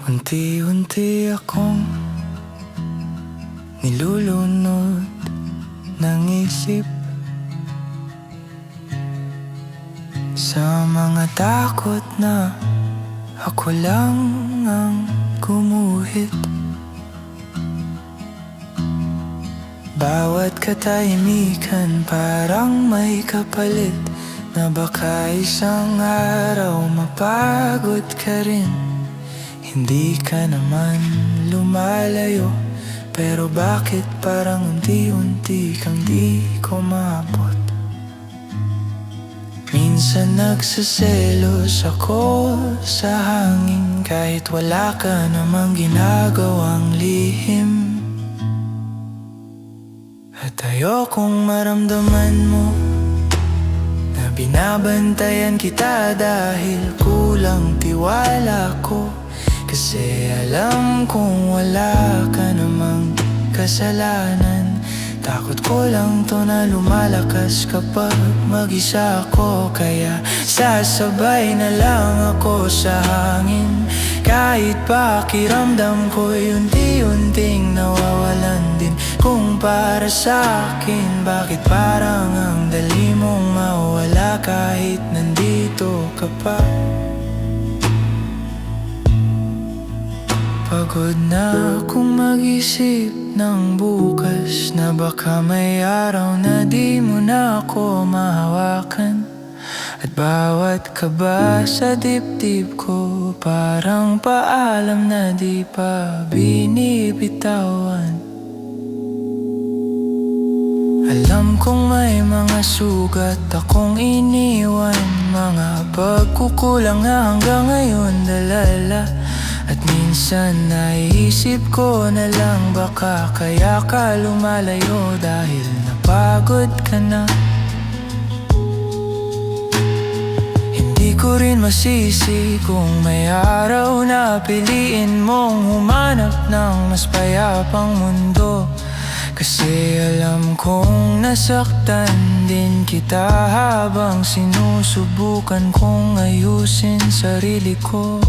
Unti-unti akong nilulunod ng isip sa mga takot na ako lang ang gumuhit. Bawat katahimikan parang may kapalit, na baka isang araw mapagod ka rin. Hindi ka naman lumalayo, pero bakit parang unti-unti kang di ko maabot? Minsan nagseselos ako sa hangin, kahit wala ka namang ginagawang lihim. At ayokong maramdaman mo na binabantayan kita dahil kulang tiwala ko. Kasi alam kong wala ka namang kasalanan. Takot ko lang to na lumalakas kapag mag-isa ako. Kaya sasabay na lang ako sa hangin, kahit pakiramdam ko'y unti-unting nawawalan din. Kung para sa'kin, bakit parang ang dali mong mawala kahit nandito ka pa? Pagod na akong mag-isip ng bukas, na baka may araw na di mo na ako mahawakan. At bawat kaba sa dibdib ko parang paalam na di pa binibitawan. Alam kong may mga sugat akong iniwan, mga pagkukulang na hanggang ngayon dalala. At minsan naisip ko na lang, baka kaya ka lumalayo dahil napagod ka na. Hindi ko rin masisi kung may araw na piliin mong humanap ng mas payapang mundo. Kasi alam kong nasaktan din kita habang sinusubukan kong ayusin sarili ko.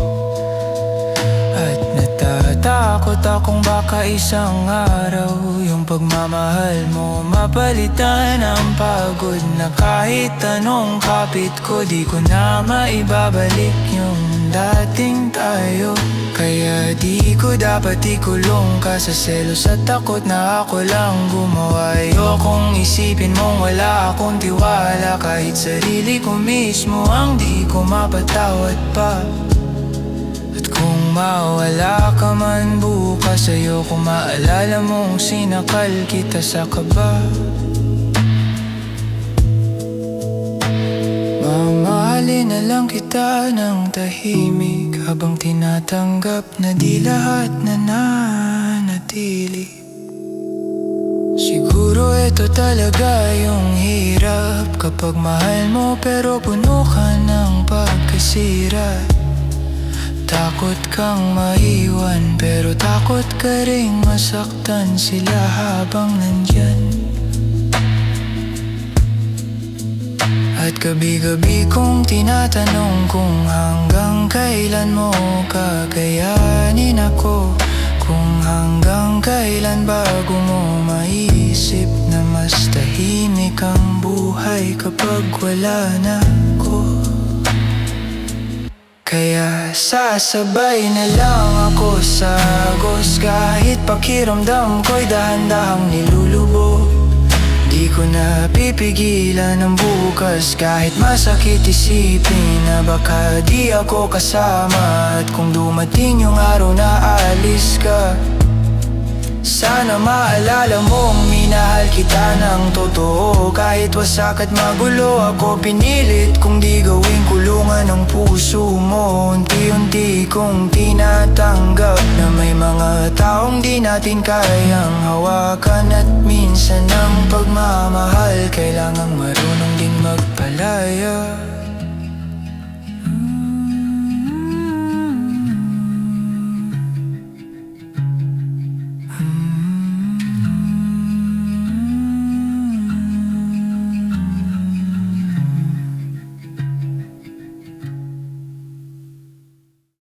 At natatakot akong baka isang araw yung pagmamahal mo mapalitan ang pagod, na kahit anong kapit ko di ko na maibabalik yung dating tayo. Kaya di ko dapat ikulong ka sa selos at takot na ako lang gumawa. Ayokong isipin mong wala akong tiwala, kahit sarili ko mismo ang di ko mapatawad pa. Kung mawala ka man bukas, ayoko maalala mong sinakal kita sa kaba. Mamahalin na lang kita ng tahimik, habang tinatanggap na di lahat na nanatili. Siguro ito talaga yung hirap kapag mahal mo pero puno ka ng pagkasira. Takot kang maiwan, pero takot ka ring masaktan sila habang nandyan. At gabi-gabi kong tinatanong kung hanggang kailan mo kakayanin ako. Kung hanggang kailan bago mo maisip na mas tahimik ang buhay kapag wala na ako. Kaya sasabay na lang ako sa agos, kahit pakiramdam ko'y dahan-dahang nilulubog. Di ko na pipigilan ang bukas, kahit masakit isipin na baka di ako kasama. At kung dumating yung araw na aalis ka, sana maalala mong minahal kita ng totoo. Kahit wasak at magulo, ako pinilit kung di gawing kulungan ng puso mo. Unti-unti kong tinatanggap na may mga taong di natin kayang hawakan. At minsan ang pagmamahal kailangang marunong ding magpalaya.